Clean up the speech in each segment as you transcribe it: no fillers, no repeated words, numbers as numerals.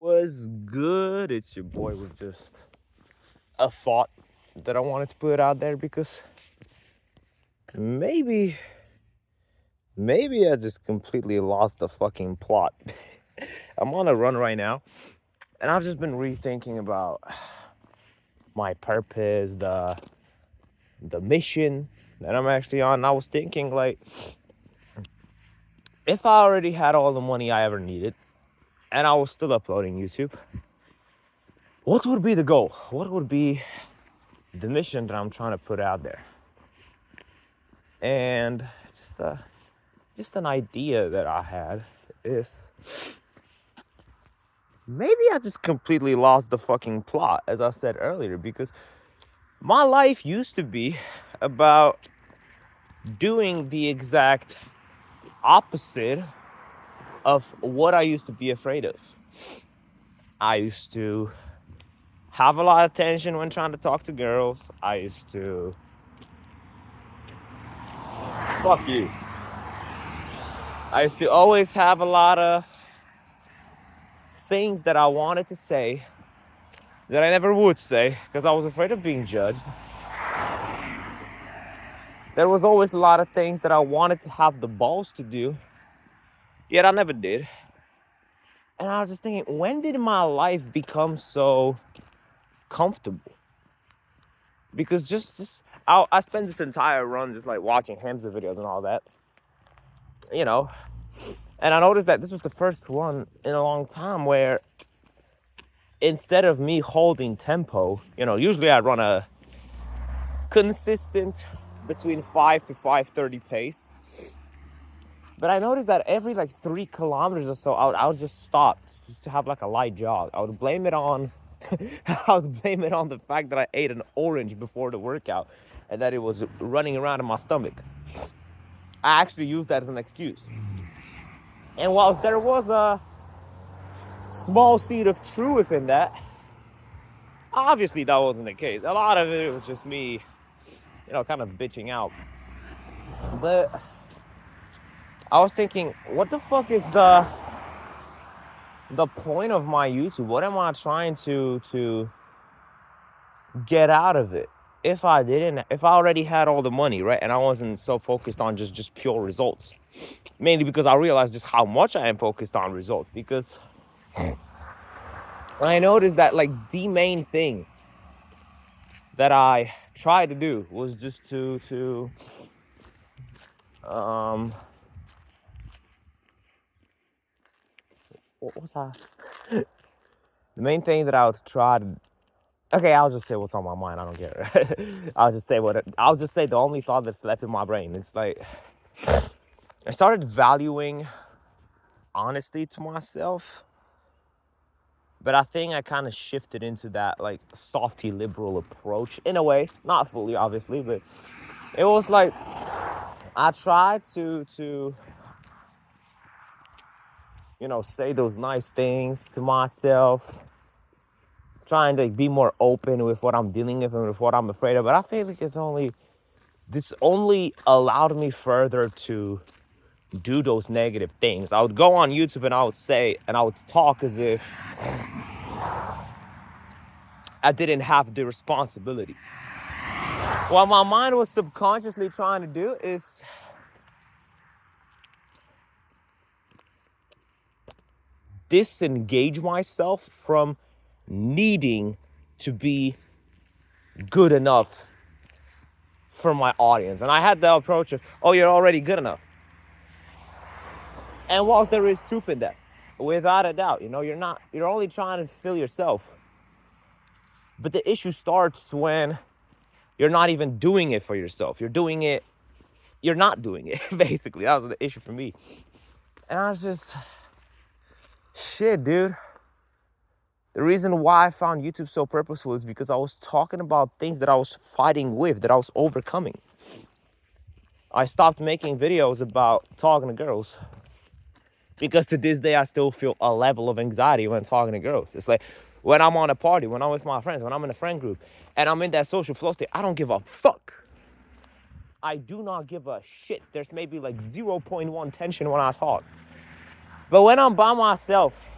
Was good. It's your boy with just a thought that I wanted to put out there because maybe I just completely lost the fucking plot. I'm on a run right now, and I've just been rethinking about my purpose, the mission that I'm actually on. And I was thinking like if I already had all the money I ever needed and I was still uploading YouTube, what would be the goal? What would be the mission that I'm trying to put out there? And just an idea that I had is maybe I just completely lost the fucking plot, as I said earlier, because my life used to be about doing the exact opposite of what I used to be afraid of. I used to have a lot of tension when trying to talk to girls. I used to fuck you. I used to always have a lot of things that I wanted to say that I never would say because I was afraid of being judged. There was always a lot of things that I wanted to have the balls to do, yet I never did. And I was just thinking, when did my life become so comfortable? Because I spent this entire run just like watching Hamza videos and all that, you know. And I noticed that this was the first one in a long time where instead of me holding tempo, usually I run a consistent between 5 to 5:30 pace. But I noticed that every like 3 kilometers or so, I would just stop just to have like a light jog. I would blame it on the fact that I ate an orange before the workout and that it was running around in my stomach. I actually used that as an excuse. And whilst there was a small seed of truth in that, obviously that wasn't the case. A lot of it was just me, kind of bitching out. But I was thinking, what the fuck is the point of my YouTube? What am I trying to get out of it? If I already had all the money, right? And I wasn't so focused on just pure results. Mainly because I realized just how much I am focused on results. Because I noticed that like the main thing that I tried to do was just to what was I? The main thing that I would try to... Okay, I'll just say what's on my mind. I don't care. I'll just say the only thought that's left in my brain. It's like I started valuing honesty to myself, but I think I kind of shifted into that like softy liberal approach in a way, not fully obviously, but it was like I tried to say those nice things to myself, trying to be more open with what I'm dealing with and with what I'm afraid of. But I feel like this only allowed me further to do those negative things. I would go on YouTube and I would talk as if I didn't have the responsibility. What my mind was subconsciously trying to do is disengage myself from needing to be good enough for my audience. And I had the approach of, oh, you're already good enough. And whilst there is truth in that, without a doubt, you're only trying to fulfill yourself. But the issue starts when you're not even doing it for yourself. You're not doing it, basically. That was the issue for me. And I was just, shit, dude. The reason why I found YouTube so purposeful is because I was talking about things that I was fighting with, that I was overcoming. I stopped making videos about talking to girls because to this day, I still feel a level of anxiety when talking to girls. It's like when I'm on a party, when I'm with my friends, when I'm in a friend group, and I'm in that social flow state, I don't give a fuck. I do not give a shit. There's maybe like 0.1 tension when I talk. But when I'm by myself,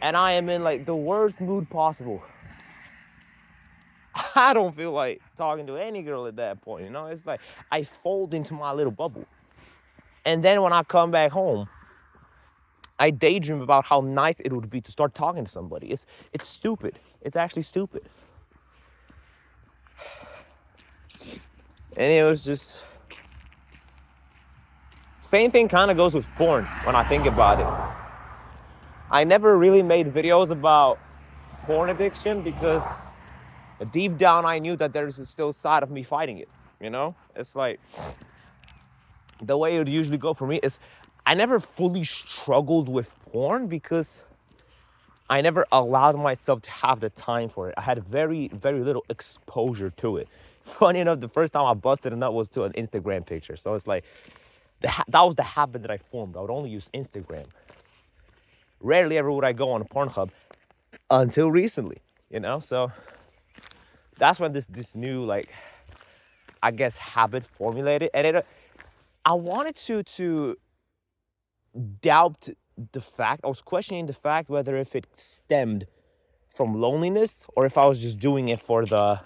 and I am in like the worst mood possible. I don't feel like talking to any girl at that point, you know? It's like I fold into my little bubble. And then when I come back home, I daydream about how nice it would be to start talking to somebody. It's stupid. It's actually stupid. And it was just... Same thing kind of goes with porn when I think about it. I never really made videos about porn addiction because deep down I knew that there's still a side of me fighting it, you know? It's like, the way it would usually go for me is I never fully struggled with porn because I never allowed myself to have the time for it. I had very, very little exposure to it. Funny enough, the first time I busted a nut was to an Instagram picture. So it's like, that was the habit that I formed. I would only use Instagram. Rarely ever would I go on Pornhub until recently, you know? So that's when this new, like, I guess, habit formulated. And I wanted to doubt the fact, I was questioning the fact whether if it stemmed from loneliness or if I was just doing it for the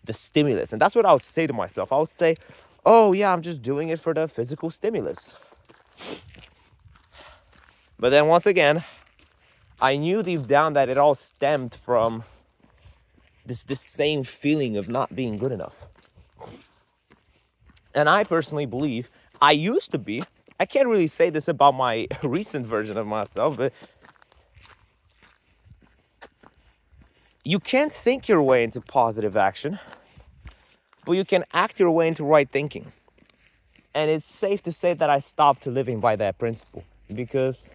stimulus. And that's what I would say to myself. I would say, oh yeah, I'm just doing it for the physical stimulus. But then once again, I knew deep down that it all stemmed from this same feeling of not being good enough. And I personally believe I used to be, I can't really say this about my recent version of myself, but you can't think your way into positive action, but you can act your way into right thinking. And it's safe to say that I stopped living by that principle because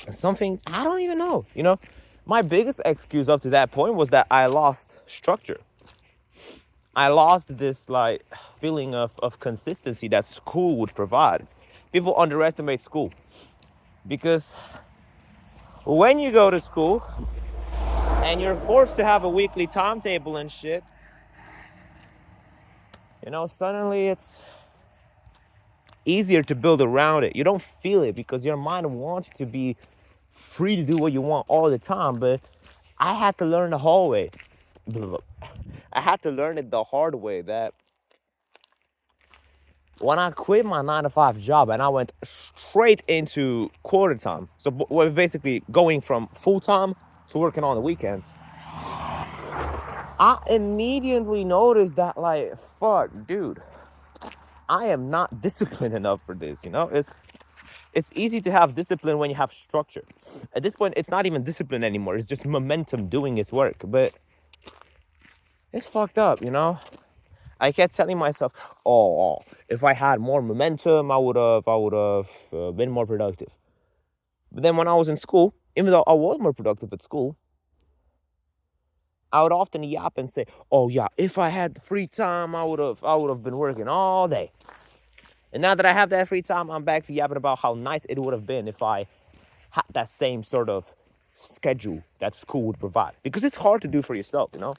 something, I don't even know, you know, my biggest excuse up to that point was that I lost structure. I lost this like feeling of consistency that school would provide. People underestimate school because when you go to school and you're forced to have a weekly timetable and shit, you know, suddenly it's easier to build around it. You don't feel it because your mind wants to be free to do what you want all the time. But I had to learn the whole way. I had to learn it the hard way that when I quit my 9-to-5 job and I went straight into quarter time, so we're basically going from full time to working on the weekends, I immediately noticed that, like, fuck, dude, I am not disciplined enough for this, you know? It's easy to have discipline when you have structure. At this point, it's not even discipline anymore. It's just momentum doing its work. But it's fucked up, you know? I kept telling myself, oh, if I had more momentum, I would have been more productive. But then when I was in school, even though I was more productive at school, I would often yap and say, oh yeah, if I had free time, I would have been working all day. And now that I have that free time, I'm back to yapping about how nice it would have been if I had that same sort of schedule that school would provide. Because it's hard to do for yourself, you know?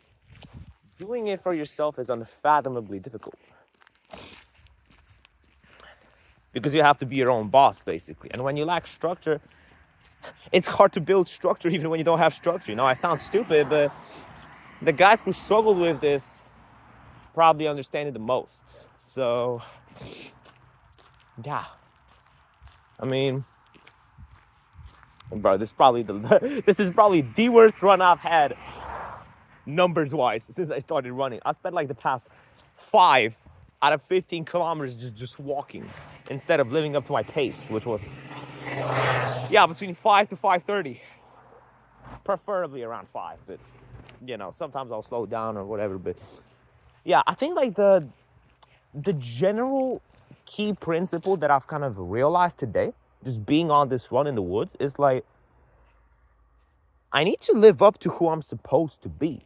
Doing it for yourself is unfathomably difficult. Because you have to be your own boss, basically. And when you lack structure, it's hard to build structure even when you don't have structure. You know, I sound stupid, but the guys who struggle with this probably understand it the most. So, yeah. I mean, bro, this is probably the worst run I've had numbers-wise since I started running. I spent like the past 5 out of 15 kilometers just walking instead of living up to my pace, which was, yeah, between 5 to 5:30. Preferably around 5, but, you know, sometimes I'll slow down or whatever. But, yeah, I think like the general key principle that I've kind of realized today, just being on this run in the woods, is like, I need to live up to who I'm supposed to be.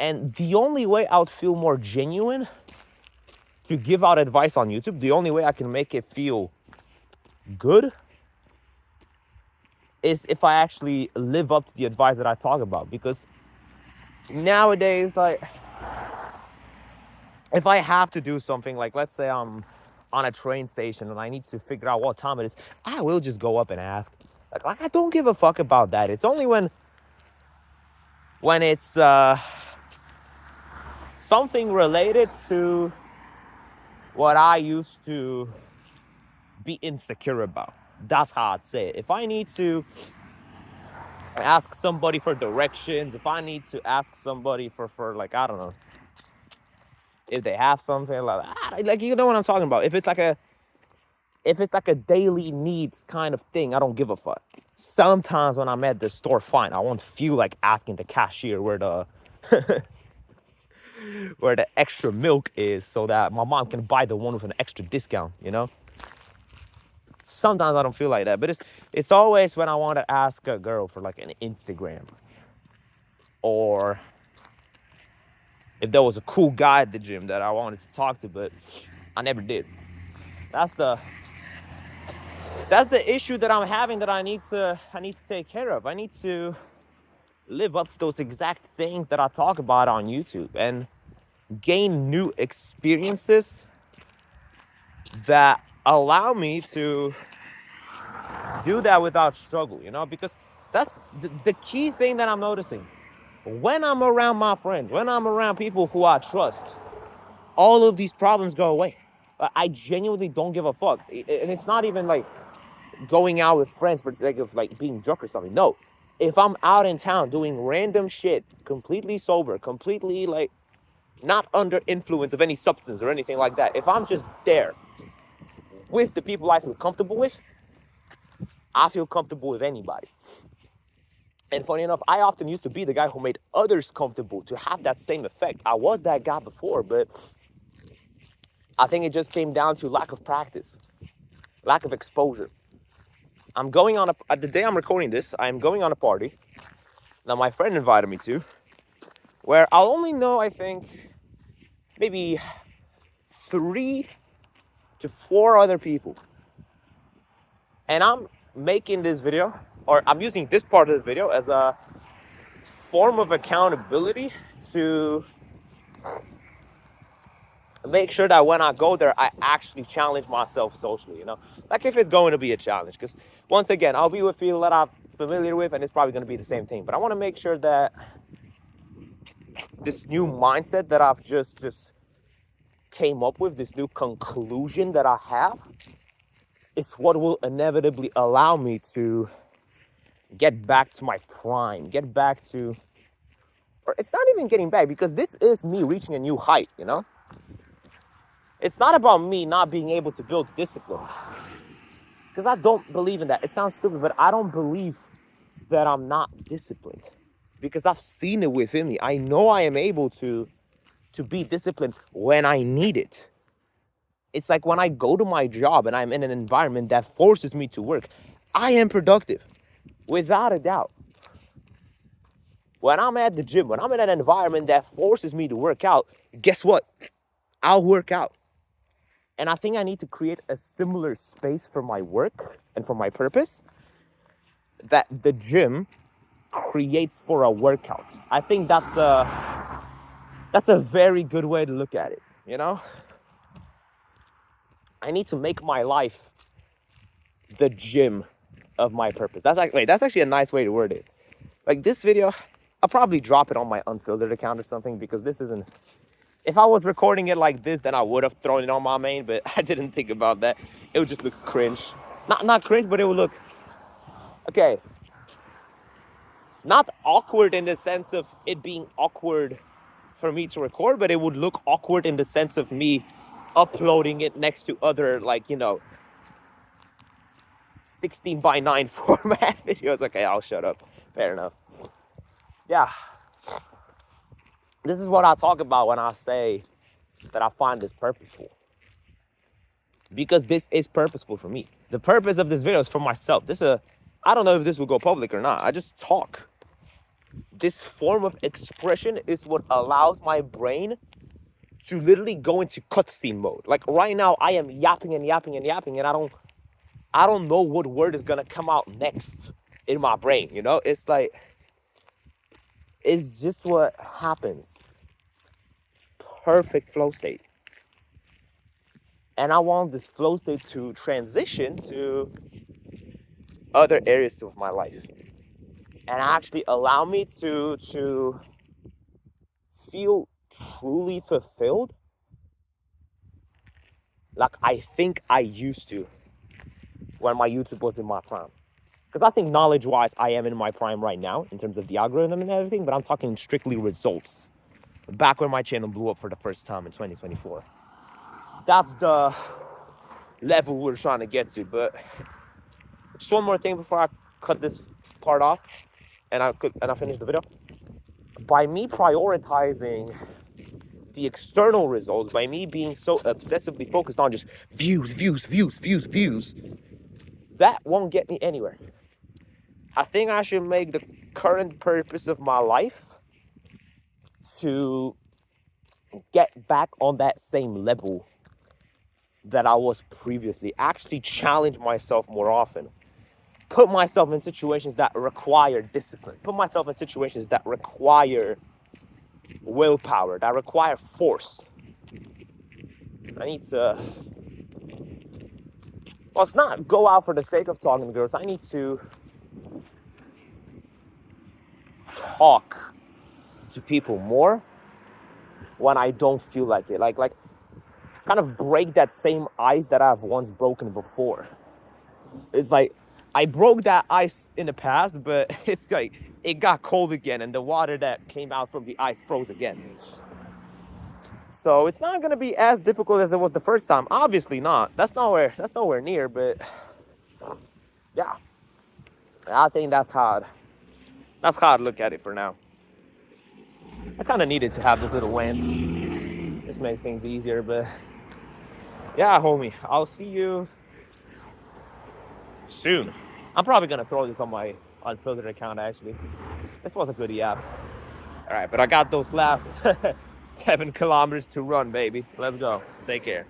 And the only way I would feel more genuine to give out advice on YouTube, the only way I can make it feel good, is if I actually live up to the advice that I talk about. Because nowadays, like, if I have to do something, like, let's say I'm on a train station and I need to figure out what time it is, I will just go up and ask. Like I don't give a fuck about that. It's only when it's something related to what I used to be insecure about. That's how I'd say it. If I need to ask somebody for directions, if I need to ask somebody for like, I don't know, if they have something like you know what I'm talking about. If it's like a daily needs kind of thing, I don't give a fuck. Sometimes when I'm at the store, fine, I won't feel like asking the cashier where the where the extra milk is so that my mom can buy the one with an extra discount, you know? Sometimes I don't feel like that, but it's always when I want to ask a girl for like an Instagram, or if there was a cool guy at the gym that I wanted to talk to, but I never did. That's the issue that I'm having, that I need to take care of. I need to live up to those exact things that I talk about on YouTube and gain new experiences that allow me to do that without struggle, you know, because that's the key thing that I'm noticing. When I'm around my friends, when I'm around people who I trust, all of these problems go away. I genuinely don't give a fuck. And it's not even like going out with friends for the sake of like being drunk or something. No, if I'm out in town doing random shit, completely sober, completely like not under influence of any substance or anything like that, if I'm just there with the people I feel comfortable with, I feel comfortable with anybody. And funny enough, I often used to be the guy who made others comfortable to have that same effect. I was that guy before, but I think it just came down to lack of practice, lack of exposure. I'm going on the day I'm recording this, I'm going on a party that my friend invited me to, where I'll only know, I think, maybe 3 to 4 other people. And I'm making this video, or I'm using this part of the video as a form of accountability to make sure that when I go there, I actually challenge myself socially, you know? Like if it's going to be a challenge, because once again, I'll be with people that I'm familiar with and it's probably going to be the same thing. But I want to make sure that this new mindset that I've just came up with, this new conclusion that I have, is what will inevitably allow me to get back to my prime, get back to, or it's not even getting back, because this is me reaching a new height, you know? It's not about me not being able to build discipline, because I don't believe in that. It sounds stupid, but I don't believe that I'm not disciplined, because I've seen it within me. I know I am able to be disciplined when I need it. It's like when I go to my job and I'm in an environment that forces me to work, I am productive, without a doubt. When I'm at the gym, when I'm in an environment that forces me to work out, guess what? I'll work out. And I think I need to create a similar space for my work and for my purpose that the gym creates for a workout. I think that's a very good way to look at it, you know? I need to make my life the gym of my purpose. That's actually a nice way to word it. Like this video, I'll probably drop it on my unfiltered account or something, because this isn't, if I was recording it like this, then I would have thrown it on my main, but I didn't think about that. It would just look cringe. Not cringe, but it would look, okay, not awkward in the sense of it being awkward for me to record, but it would look awkward in the sense of me uploading it next to other, like, you know, 16:9 format videos. Okay, I'll shut up. Fair enough. Yeah. This is what I talk about when I say that I find this purposeful. Because this is purposeful for me. The purpose of this video is for myself. I don't know if this will go public or not. I just talk. This form of expression is what allows my brain to literally go into cutscene mode. Like right now, I am yapping and yapping and yapping, and I don't know what word is gonna come out next in my brain, you know? It's like, it's just what happens. Perfect flow state. And I want this flow state to transition to other areas of my life and actually allow me to feel truly fulfilled like I think I used to when my YouTube was in my prime. Because I think knowledge-wise, I am in my prime right now in terms of the algorithm and everything, but I'm talking strictly results. Back when my channel blew up for the first time in 2024. That's the level we're trying to get to. But just one more thing before I cut this part off and I finish the video. By me prioritizing the external results, by me being so obsessively focused on just views, that won't get me anywhere. I think I should make the current purpose of my life to get back on that same level that I was previously. Actually challenge myself more often. Put myself in situations that require discipline. Put myself in situations that require willpower, that require force. I need to, well, it's not go out for the sake of talking to girls. I need to talk to people more when I don't feel like it. Like kind of break that same ice that I've once broken before. It's like I broke that ice in the past, but it's like it got cold again and the water that came out from the ice froze again. So it's not gonna be as difficult as it was the first time. Obviously not. That's nowhere near, but yeah. I think that's how I'd look at it for now. I kind of needed to have this little rant. This makes things easier, but yeah, homie, I'll see you soon. I'm probably gonna throw this on my unfiltered account, actually. This was a good app. All right, but I got those last 7 kilometers to run, baby. Let's go. Take care.